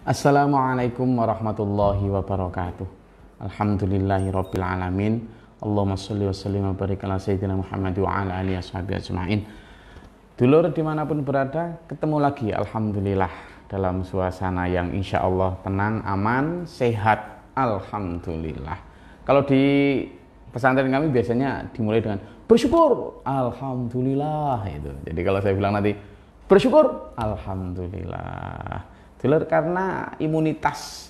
Assalamualaikum warahmatullahi wabarakatuh. Alhamdulillahirabbil alamin. Allahumma sholli wa sallim wa barik ala sayyidina Muhammad wa ala alihi washabihi ajmain. Dulur dimanapun berada, ketemu lagi alhamdulillah dalam suasana yang insya Allah tenang, aman, sehat. Alhamdulillah. Kalau di pesantren kami biasanya dimulai dengan bersyukur, alhamdulillah itu. Jadi kalau saya bilang nanti bersyukur, alhamdulillah. Dulur, karena imunitas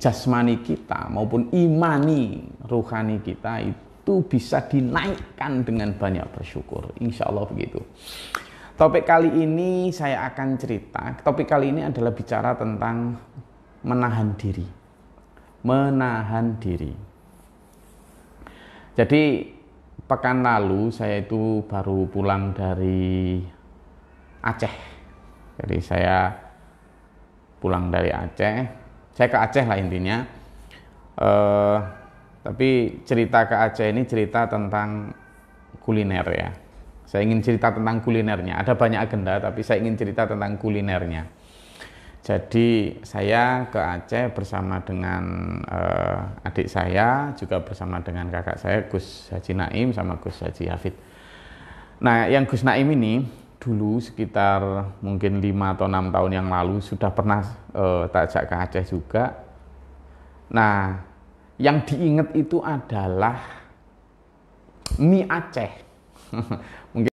jasmani kita maupun imani ruhani kita itu bisa dinaikkan dengan banyak bersyukur. Insya Allah begitu. Topik kali ini saya akan cerita. Topik kali ini adalah bicara tentang menahan diri. Menahan diri. Jadi pekan lalu saya itu baru pulang dari Aceh. Jadi saya pulang dari Aceh. Saya ke Aceh lah intinya. Tapi cerita ke Aceh ini cerita tentang kuliner ya. Saya ingin cerita tentang kulinernya. Ada banyak agenda, tapi saya ingin cerita tentang kulinernya. Jadi saya ke Aceh bersama dengan adik saya, juga bersama dengan kakak saya Gus Haji Naim sama Gus Haji Hafid. Nah, yang Gus Naim ini dulu sekitar mungkin 5 atau 6 tahun yang lalu sudah pernah tak ajak ke Aceh juga. Nah, yang diingat itu adalah mie Aceh. Mungkin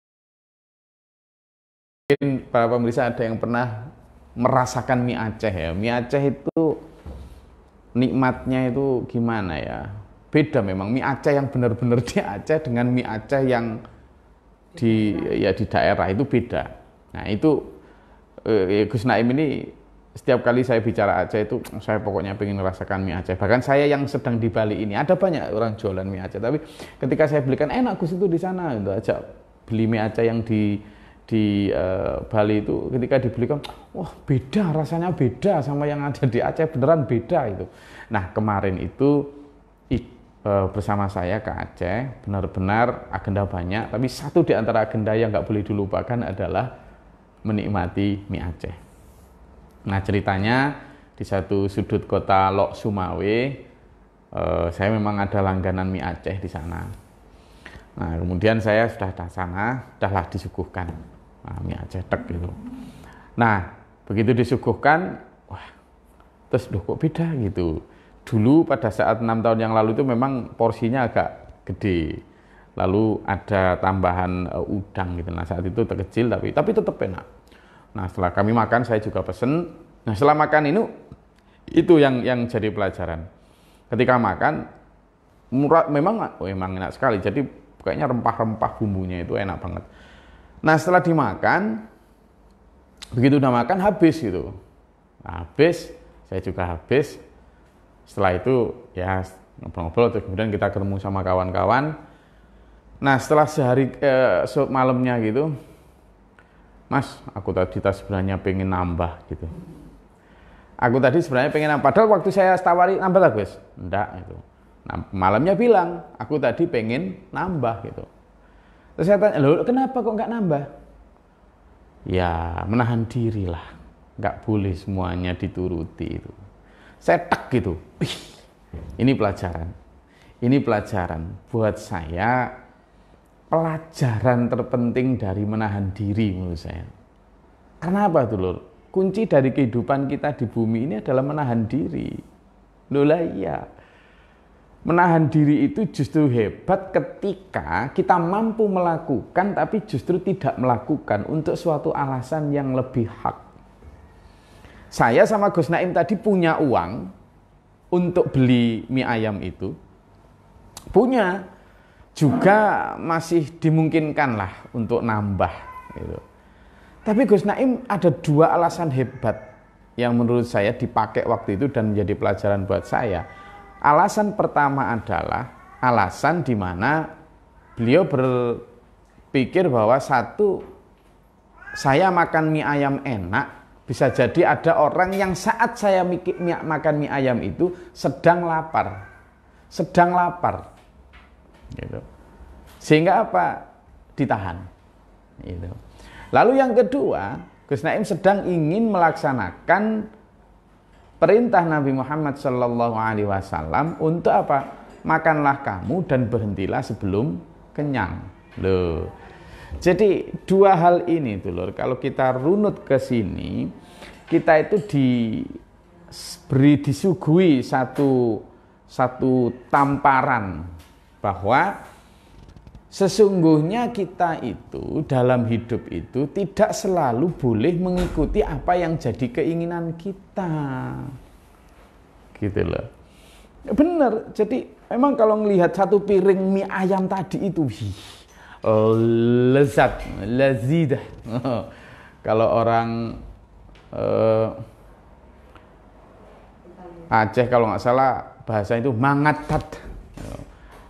para pemirsa ada yang pernah merasakan mie Aceh ya. Mie Aceh itu nikmatnya itu gimana ya? Beda memang mie Aceh yang benar-benar di Aceh dengan mie Aceh yang di daerah itu beda. Nah itu Gus Naim ini setiap kali saya bicara Aceh itu saya pokoknya pengen merasakan mie Aceh. Bahkan saya yang sedang di Bali ini ada banyak orang jualan mie Aceh, tapi ketika saya belikan enak Gus itu di sana, itu ajak beli mie Aceh yang di Bali itu, ketika dibelikan wah beda, rasanya beda sama yang ada di Aceh, beneran beda itu. Nah kemarin itu bersama saya ke Aceh, benar-benar agenda banyak, tapi satu di antara agenda yang nggak boleh dilupakan adalah menikmati mie Aceh. Nah ceritanya di satu sudut kota Lok Sumawe, saya memang ada langganan mie Aceh di sana. Nah kemudian saya sudah di sana, sudahlah disuguhkan mie Aceh tek gitu. Nah begitu disuguhkan, wah terus loh kok beda gitu. Dulu pada saat 6 tahun yang lalu itu memang porsinya agak gede, lalu ada tambahan udang gitu. Nah saat itu terkecil tapi tetap enak. Nah setelah kami makan saya juga pesen. Nah setelah makan itu yang jadi pelajaran. Ketika makan murah, memang enak sekali. Jadi kayaknya rempah-rempah bumbunya itu enak banget. Nah setelah dimakan, begitu udah makan habis gitu. Nah, habis, saya juga habis. Setelah itu ya ngobrol-ngobrol, terus kemudian kita ketemu sama kawan-kawan. Nah setelah sehari malamnya gitu, Mas, aku tadi sebenarnya pengen nambah gitu. Aku tadi sebenarnya pengen nambah, padahal waktu saya tawari nambah lah Gus, enggak gitu. Nah malamnya bilang, aku tadi pengen nambah gitu. Terus saya tanya, loh kenapa kok nggak nambah? Ya menahan diri lah, nggak boleh semuanya dituruti itu. Saya tek gitu. Ini pelajaran buat saya, pelajaran terpenting dari menahan diri menurut saya. Karena apa dulur? Kunci dari kehidupan kita di bumi ini adalah menahan diri. Loh lah iya. Menahan diri itu justru hebat ketika kita mampu melakukan tapi justru tidak melakukan untuk suatu alasan yang lebih hak. Saya sama Gus Naim tadi punya uang untuk beli mie ayam itu. Punya. Juga masih dimungkinkan lah untuk nambah. Gitu. Tapi Gus Naim ada 2 alasan hebat yang menurut saya dipakai waktu itu dan menjadi pelajaran buat saya. Alasan pertama adalah alasan di mana beliau berpikir bahwa satu, saya makan mie ayam enak, bisa jadi ada orang yang saat saya makan mie ayam itu sedang lapar. Gitu. Sehingga apa? Ditahan. Gitu. Lalu yang kedua, Gus Naim sedang ingin melaksanakan perintah Nabi Muhammad Shallallahu Alaihi Wasallam untuk apa? Makanlah kamu dan berhentilah sebelum kenyang. Loh. Jadi dua hal ini tuh lur, kalau kita runut ke sini, kita itu disuguhi satu tamparan bahwa sesungguhnya kita itu dalam hidup itu tidak selalu boleh mengikuti apa yang jadi keinginan kita. Gitu loh. Benar. Jadi memang kalau melihat satu piring mie ayam tadi itu lezat, lazidah. Kalau orang Aceh kalau nggak salah bahasa itu mangatat.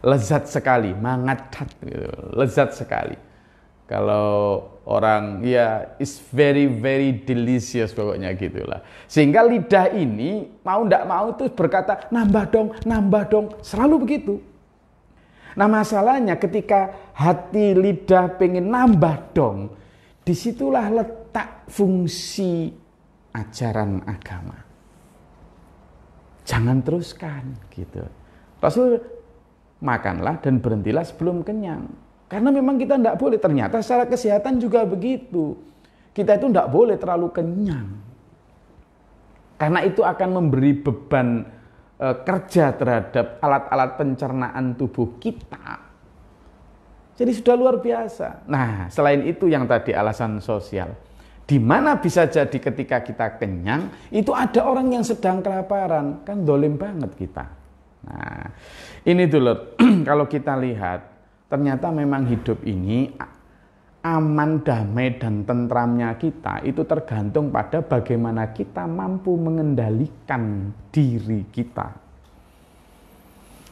Lezat sekali, mangatat, gitu. Lezat sekali. Kalau orang ya is very very delicious pokoknya gitulah. Sehingga lidah ini mau ndak mau tuh berkata nambah dong, selalu begitu. Nah masalahnya ketika hati lidah pengen nambah dong, disitulah letak fungsi ajaran agama. Jangan teruskan gitu. Rasul makanlah dan berhentilah sebelum kenyang. Karena memang kita tidak boleh, ternyata secara kesehatan juga begitu. Kita itu tidak boleh terlalu kenyang. Karena itu akan memberi beban kerja terhadap alat-alat pencernaan tubuh kita. Jadi sudah luar biasa. Nah, selain itu yang tadi alasan sosial. Di mana bisa jadi ketika kita kenyang, itu ada orang yang sedang kelaparan. Kan dolim banget kita. Nah, ini dulu kalau kita lihat ternyata memang hidup ini aman, damai dan tentramnya kita itu tergantung pada bagaimana kita mampu mengendalikan diri kita.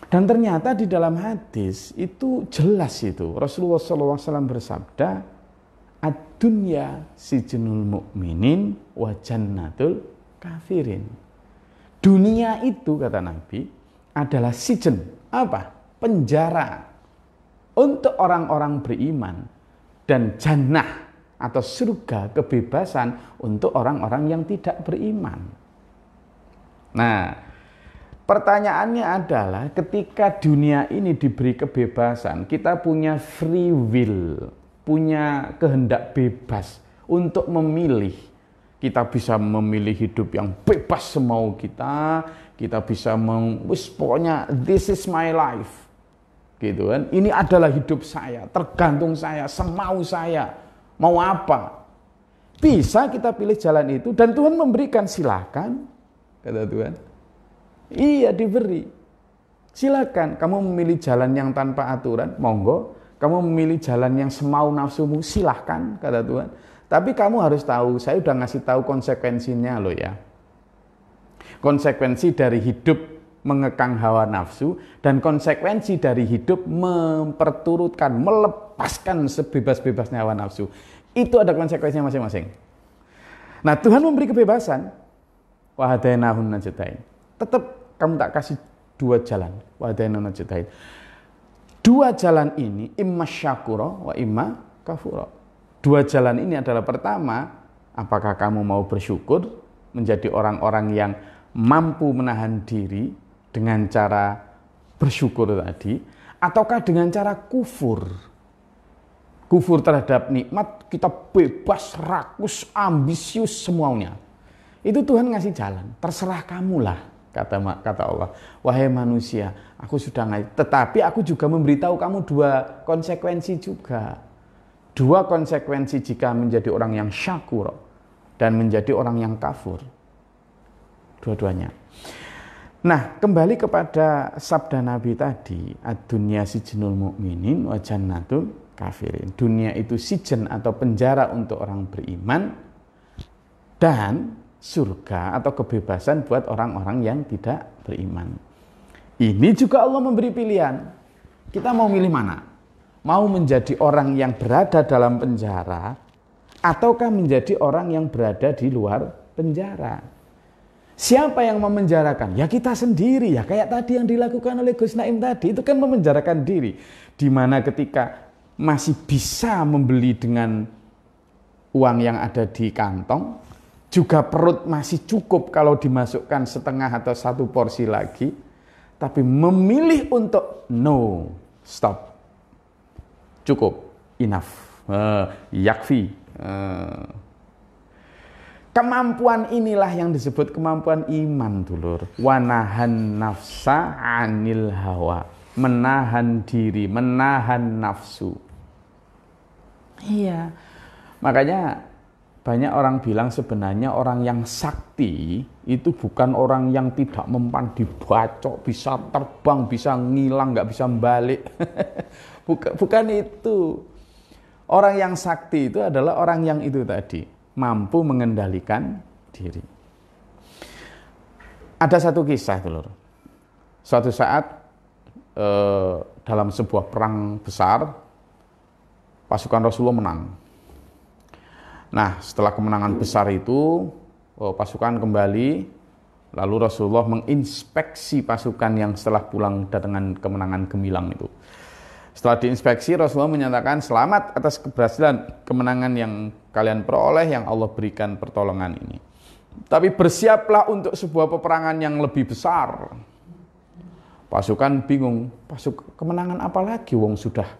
Dan ternyata di dalam hadis itu jelas itu Rasulullah SAW bersabda, ad-dunya sijnul mu'minin wa jannatul kafirin. Dunia itu kata Nabi adalah sijen, apa? Penjara untuk orang-orang beriman dan jannah atau surga kebebasan untuk orang-orang yang tidak beriman. Nah, pertanyaannya adalah ketika dunia ini diberi kebebasan, kita punya free will, punya kehendak bebas untuk memilih. Kita bisa memilih hidup yang bebas semau kita bisa pokoknya this is my life. Gitu kan. Ini adalah hidup saya, tergantung saya, semau saya, mau apa. Bisa kita pilih jalan itu dan Tuhan memberikan, silakan, kata Tuhan. Iya, diberi. Silakan, kamu memilih jalan yang tanpa aturan, monggo. Kamu memilih jalan yang semau nafsumu, silakan, kata Tuhan. Tapi kamu harus tahu, saya udah ngasih tahu konsekuensinya loh ya. Konsekuensi dari hidup mengekang hawa nafsu dan konsekuensi dari hidup memperturutkan, melepaskan sebebas-bebasnya hawa nafsu. Itu ada konsekuensinya masing-masing. Nah, Tuhan memberi kebebasan. Wa hadainahun najdain. Tetap kamu tak kasih dua jalan. Wa hadainahun najdain. Dua jalan ini imma syakura wa imma kafura. Dua jalan ini adalah pertama, apakah kamu mau bersyukur menjadi orang-orang yang mampu menahan diri dengan cara bersyukur tadi, ataukah dengan cara kufur terhadap nikmat, kita bebas, rakus, ambisius semuanya. Itu Tuhan ngasih jalan, terserah kamulah, kata Allah. Wahai manusia, aku sudah ngasih, tetapi aku juga memberitahu kamu dua konsekuensi juga. Dua konsekuensi jika menjadi orang yang syakur dan menjadi orang yang kafur. Dua-duanya. Nah, kembali kepada sabda Nabi tadi, ad-dunya sijnul mu'minin wa jannatul kafirin. Dunia itu sijen atau penjara untuk orang beriman dan surga atau kebebasan buat orang-orang yang tidak beriman. Ini juga Allah memberi pilihan. Kita mau milih mana? Mau menjadi orang yang berada dalam penjara ataukah menjadi orang yang berada di luar penjara? Siapa yang memenjarakan? Ya kita sendiri ya. Kayak tadi yang dilakukan oleh Gus Naim tadi. Itu kan memenjarakan diri. Dimana ketika masih bisa membeli dengan uang yang ada di kantong. juga perut masih cukup kalau dimasukkan setengah atau satu porsi lagi, tapi memilih untuk no, stop, cukup, enough, yakfi. Kemampuan inilah yang disebut kemampuan iman, dulur. Wanahan nafsa anil hawa, menahan diri, menahan nafsu. Iya, makanya banyak orang bilang sebenarnya orang yang sakti itu bukan orang yang tidak mempan dibacok, bisa terbang, bisa ngilang, nggak bisa balik. Bukan itu. Orang yang sakti itu adalah orang yang itu tadi, mampu mengendalikan diri. Ada satu kisah, dulur. Suatu saat dalam sebuah perang besar, pasukan Rasulullah menang. Nah, setelah kemenangan besar itu, pasukan kembali, lalu Rasulullah menginspeksi pasukan yang setelah pulang dengan kemenangan gemilang itu. Setelah diinspeksi, Rasulullah menyatakan selamat atas keberhasilan kemenangan yang kalian peroleh, yang Allah berikan pertolongan ini. Tapi bersiaplah untuk sebuah peperangan yang lebih besar. Pasukan bingung, kemenangan apa lagi? Wong sudah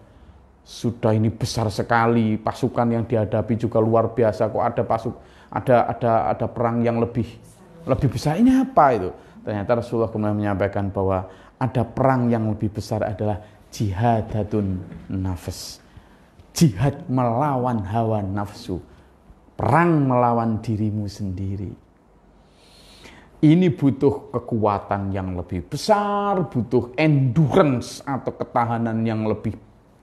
ini besar sekali, pasukan yang dihadapi juga luar biasa, kok ada perang yang lebih besar, ini apa itu? Ternyata Rasulullah kemudian menyampaikan bahwa ada perang yang lebih besar adalah jihadatun nafs, jihad melawan hawa nafsu, perang melawan dirimu sendiri. Ini butuh kekuatan yang lebih besar, butuh endurance atau ketahanan yang lebih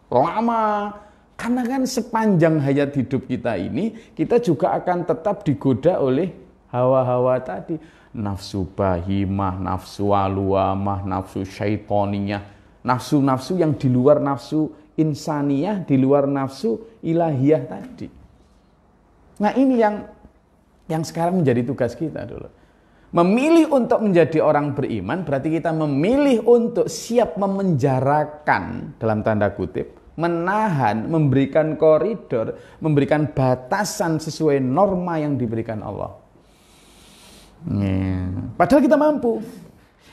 lama, karena kan sepanjang hayat hidup kita ini, kita juga akan tetap digoda oleh hawa-hawa tadi, nafsu bahimah, nafsu aluamah, nafsu syaitoniyah, nafsu-nafsu yang di luar nafsu insaniyah, di luar nafsu ilahiyah tadi. Nah, ini yang sekarang menjadi tugas kita dulu. Memilih untuk menjadi orang beriman berarti kita memilih untuk siap memenjarakan, dalam tanda kutip, menahan, memberikan koridor, memberikan batasan sesuai norma yang diberikan Allah. Padahal kita mampu.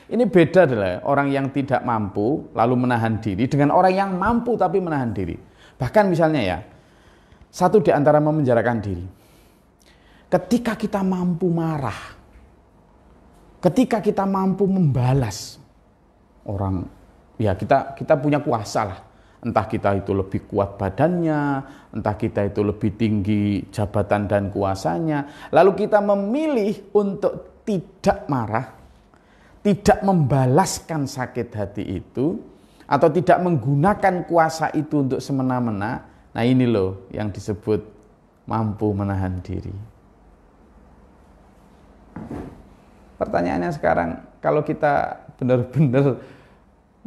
Ini beda adalah orang yang tidak mampu lalu menahan diri dengan orang yang mampu tapi menahan diri. Bahkan misalnya ya, satu di antara memenjarakan diri. Ketika kita mampu marah, ketika kita mampu membalas orang, ya kita punya kuasa lah. Entah kita itu lebih kuat badannya, entah kita itu lebih tinggi jabatan dan kuasanya. Lalu kita memilih untuk tidak marah, tidak membalaskan sakit hati itu, atau tidak menggunakan kuasa itu untuk semena-mena. Nah, ini loh yang disebut mampu menahan diri. Pertanyaannya sekarang, kalau kita benar-benar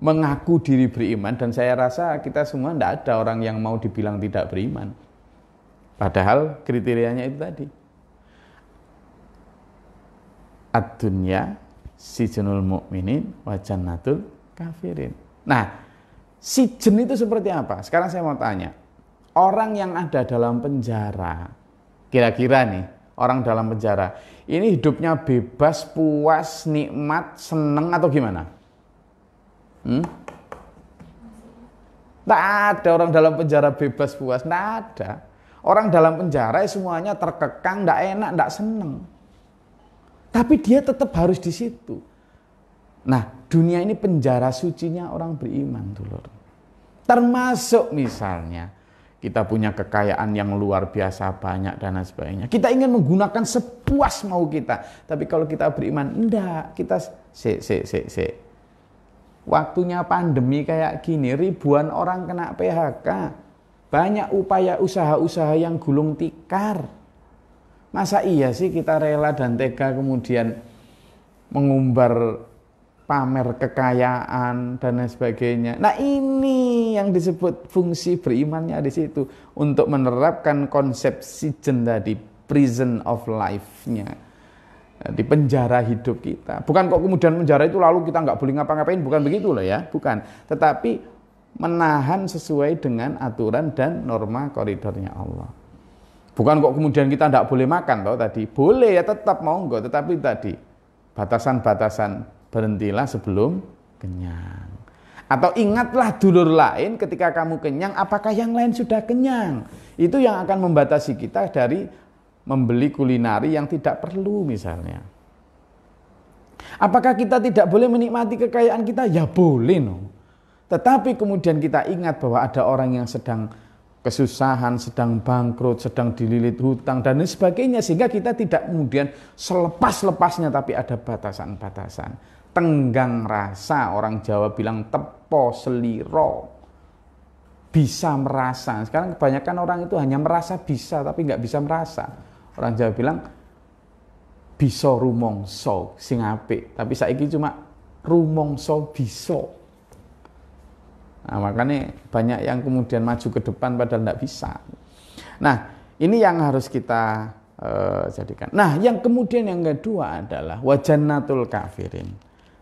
mengaku diri beriman, dan saya rasa kita semua tidak ada orang yang mau dibilang tidak beriman. Padahal kriterianya itu tadi. Ad-dunya sijnul mu'minin wa jannatul kafirin. Nah, sijen itu seperti apa? Sekarang saya mau tanya. Orang yang ada dalam penjara, kira-kira nih, orang dalam penjara, ini hidupnya bebas, puas, nikmat, seneng atau gimana? Tidak ada orang dalam penjara bebas, puas, tidak ada. Orang dalam penjara semuanya terkekang, tidak enak, tidak seneng. Tapi dia tetap harus di situ. Nah, dunia ini penjara sucinya orang beriman, dulur. Termasuk misalnya kita punya kekayaan yang luar biasa banyak dan lain sebagainya. Kita ingin menggunakan sepuas mau kita. Tapi kalau kita beriman, enggak. Kita waktunya pandemi kayak gini, ribuan orang kena PHK. Banyak upaya usaha-usaha yang gulung tikar. Masa iya sih kita rela dan tega kemudian mengumbar pamer kekayaan dan lain sebagainya. Nah, ini yang disebut fungsi berimannya di situ, untuk menerapkan konsep sijen tadi, prison of life-nya, di penjara hidup kita. Bukan kok kemudian penjara itu lalu kita nggak boleh ngapa-ngapain, bukan begitu loh ya, bukan. Tetapi menahan sesuai dengan aturan dan norma koridornya Allah. Bukan kok kemudian kita tidak boleh makan toh tadi. Boleh ya tetap monggo, tetapi tadi batasan-batasan berhentilah sebelum kenyang. Atau ingatlah dulur lain ketika kamu kenyang, apakah yang lain sudah kenyang? Itu yang akan membatasi kita dari membeli kulinari yang tidak perlu misalnya. Apakah kita tidak boleh menikmati kekayaan kita? Ya boleh no. Tetapi kemudian kita ingat bahwa ada orang yang sedang kesusahan, sedang bangkrut, sedang dililit hutang dan lain sebagainya, sehingga kita tidak kemudian selepas-lepasnya, tapi ada batasan-batasan. Tenggang rasa, orang Jawa bilang tepo seliro, bisa merasa. Sekarang kebanyakan orang itu hanya merasa bisa tapi nggak bisa merasa. Orang Jawa bilang bisa rumongso sing apik, tapi saiki cuma rumongso bisa. Nah, makanya banyak yang kemudian maju ke depan padahal tidak bisa. Nah, ini yang harus kita jadikan. Nah, yang kemudian yang kedua adalah wajannatul kafirin.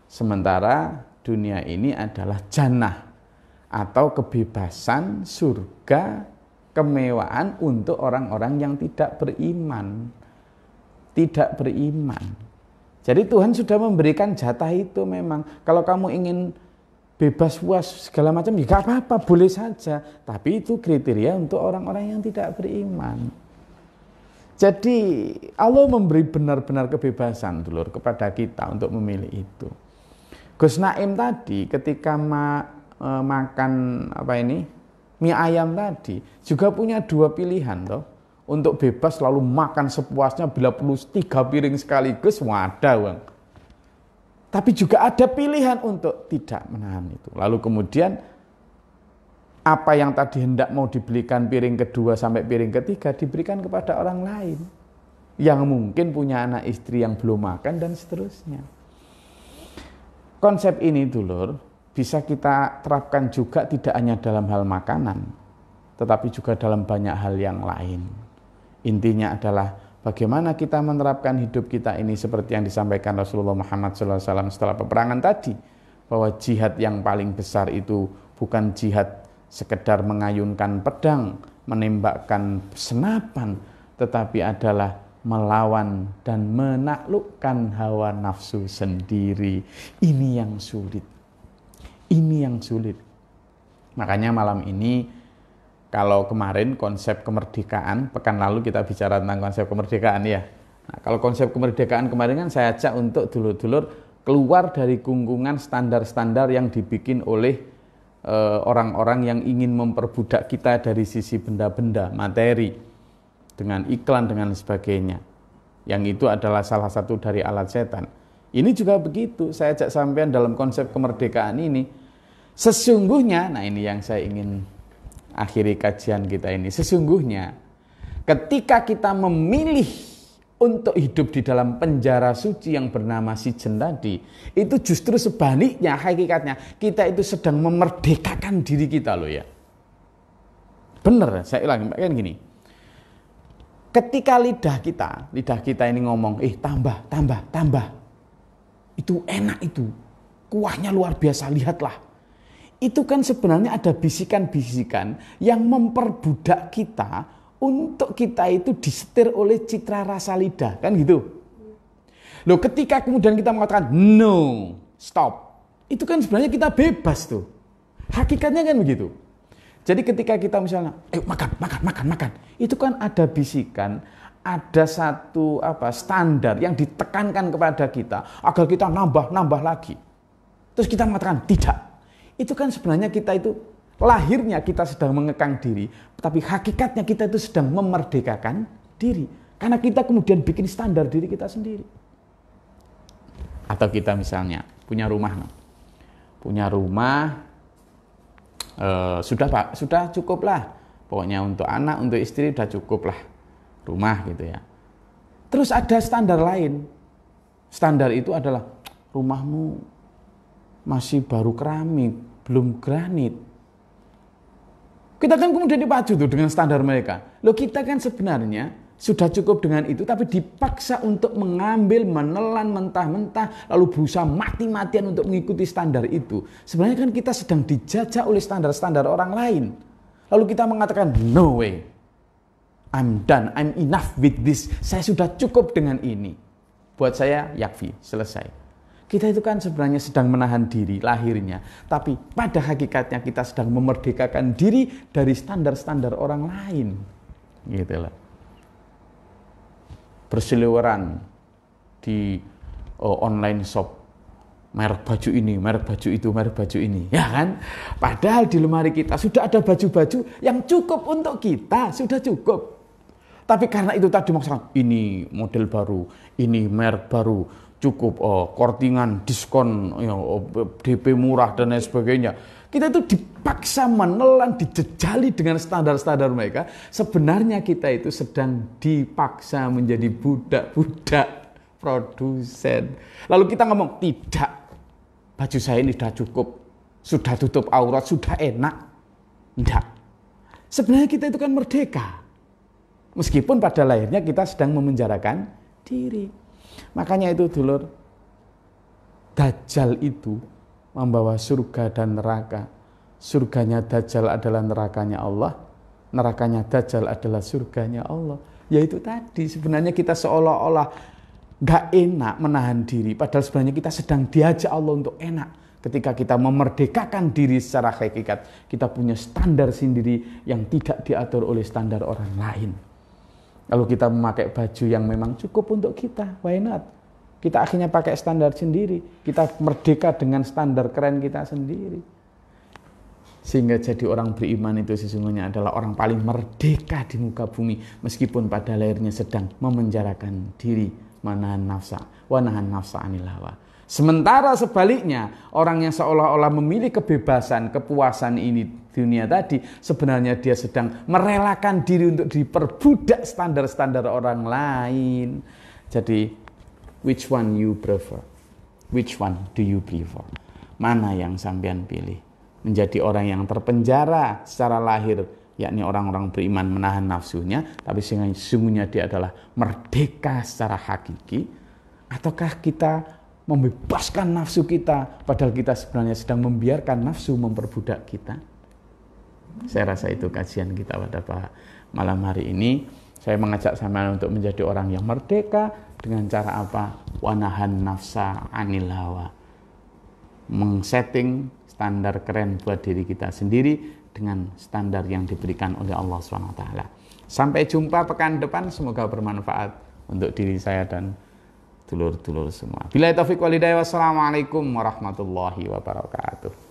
Sementara dunia ini adalah jannah atau kebebasan, surga, kemewahan untuk orang-orang yang tidak beriman. Tidak beriman. Jadi Tuhan sudah memberikan jatah itu memang. Kalau kamu ingin bebas puas segala macam, ya gak apa-apa, boleh saja. Tapi itu kriteria untuk orang-orang yang tidak beriman. Jadi Allah memberi benar-benar kebebasan dulur kepada kita untuk memilih itu. Gus Naim tadi ketika makan mie ayam tadi juga punya dua pilihan toh. Untuk bebas lalu makan sepuasnya, bila perlu 3 piring sekaligus, wadah bang. Tapi juga ada pilihan untuk tidak menahan itu. Lalu kemudian apa yang tadi hendak mau dibelikan piring kedua sampai piring ketiga diberikan kepada orang lain yang mungkin punya anak istri yang belum makan dan seterusnya. Konsep ini dulur bisa kita terapkan juga tidak hanya dalam hal makanan, tetapi juga dalam banyak hal yang lain. Intinya adalah bagaimana kita menerapkan hidup kita ini seperti yang disampaikan Rasulullah Muhammad SAW setelah peperangan tadi, bahwa jihad yang paling besar itu bukan jihad sekedar mengayunkan pedang, menembakkan senapan, tetapi adalah melawan dan menaklukkan hawa nafsu sendiri. Ini yang sulit. Ini yang sulit. Makanya malam ini, kalau kemarin konsep kemerdekaan, pekan lalu kita bicara tentang konsep kemerdekaan ya. Nah, kalau konsep kemerdekaan kemarin kan saya ajak untuk dulur-dulur keluar dari gungkungan standar-standar yang dibikin oleh orang-orang yang ingin memperbudak kita dari sisi benda-benda, materi, dengan iklan, dengan sebagainya. Yang itu adalah salah satu dari alat setan. Ini juga begitu, saya ajak sampean dalam konsep kemerdekaan ini. Sesungguhnya, nah ini yang saya ingin akhiri kajian kita ini. Sesungguhnya ketika kita memilih untuk hidup di dalam penjara suci yang bernama Sijen tadi, itu justru sebaliknya, hakikatnya kita itu sedang memerdekakan diri kita loh ya. Bener, saya ulangi, kan gini. Ketika lidah kita ini ngomong, tambah. Itu enak itu. Kuahnya luar biasa, lihatlah. Itu kan sebenarnya ada bisikan-bisikan yang memperbudak kita untuk kita itu disetir oleh citra rasa lidah, kan gitu. Loh, ketika kemudian kita mengatakan no, stop, itu kan sebenarnya kita bebas tuh. Hakikatnya kan begitu. Jadi ketika kita misalnya, makan, itu kan ada bisikan, ada satu standar yang ditekankan kepada kita agar kita nambah lagi. Terus kita mengatakan tidak. Itu kan sebenarnya kita itu lahirnya kita sedang mengekang diri, tapi hakikatnya kita itu sedang memerdekakan diri. Karena kita kemudian bikin standar diri kita sendiri. Atau kita misalnya punya rumah. Sudah cukup lah. Pokoknya untuk anak, untuk istri sudah cukup lah rumah gitu ya. Terus ada standar lain. Standar itu adalah rumahmu masih baru keramik, belum granit. Kita kan kemudian dipacu tuh dengan standar mereka. Loh, kita kan sebenarnya sudah cukup dengan itu, tapi dipaksa untuk mengambil, menelan mentah-mentah, lalu berusaha mati-matian untuk mengikuti standar itu. Sebenarnya kan kita sedang dijajah oleh standar-standar orang lain. Lalu kita mengatakan no way. I'm done, I'm enough with this. Saya sudah cukup dengan ini. Buat saya yakfi, selesai. Kita itu kan sebenarnya sedang menahan diri lahirnya, tapi pada hakikatnya kita sedang memerdekakan diri dari standar-standar orang lain. Gitu loh. Berseliweran di online shop. Merek baju ini, merek baju itu, merek baju ini. Ya kan? Padahal di lemari kita sudah ada baju-baju yang cukup untuk kita. Sudah cukup. Tapi karena itu tadi maksudnya, ini model baru, ini merek baru, cukup kortingan, diskon, DP murah, dan lain sebagainya. Kita itu dipaksa menelan, dijejali dengan standar-standar mereka. Sebenarnya kita itu sedang dipaksa menjadi budak-budak produsen. Lalu kita ngomong, tidak, baju saya ini sudah cukup, sudah tutup aurat, sudah enak. Tidak. Sebenarnya kita itu kan merdeka. Meskipun pada lahirnya kita sedang memenjarakan diri. Makanya itu dulur, Dajjal itu membawa surga dan neraka. Surganya Dajjal adalah nerakanya Allah, nerakanya Dajjal adalah surganya Allah. Yaitu tadi, sebenarnya kita seolah-olah gak enak menahan diri, padahal sebenarnya kita sedang diajak Allah untuk enak. Ketika kita memerdekakan diri secara hakikat, kita punya standar sendiri yang tidak diatur oleh standar orang lain. Lalu kita memakai baju yang memang cukup untuk kita, why not? Kita akhirnya pakai standar sendiri, kita merdeka dengan standar keren kita sendiri. Sehingga jadi orang beriman itu sesungguhnya adalah orang paling merdeka di muka bumi, meskipun pada lahirnya sedang memenjarakan diri, menahan nafsa, wa nahan nafsa anil hawa. Sementara sebaliknya, orang yang seolah-olah memilih kebebasan, kepuasan ini dunia tadi, sebenarnya dia sedang merelakan diri untuk diperbudak standar-standar orang lain. Jadi, which one you prefer? Which one do you prefer? Mana yang sampean pilih? Menjadi orang yang terpenjara secara lahir, yakni orang-orang beriman menahan nafsunya, tapi sesungguhnya dia adalah merdeka secara hakiki, ataukah kita membebaskan nafsu kita, padahal kita sebenarnya sedang membiarkan nafsu memperbudak kita? Saya rasa itu kajian kita pada malam hari ini. Saya mengajak sampean untuk menjadi orang yang merdeka dengan cara apa? Wanahan nafsa anil hawa. Mengsetting standar keren buat diri kita sendiri dengan standar yang diberikan oleh Allah SWT. Sampai jumpa pekan depan, semoga bermanfaat untuk diri saya dan dulur-dulur semua. Billahi taufiq wal hidayah. Wassalamualaikum warahmatullahi wabarakatuh.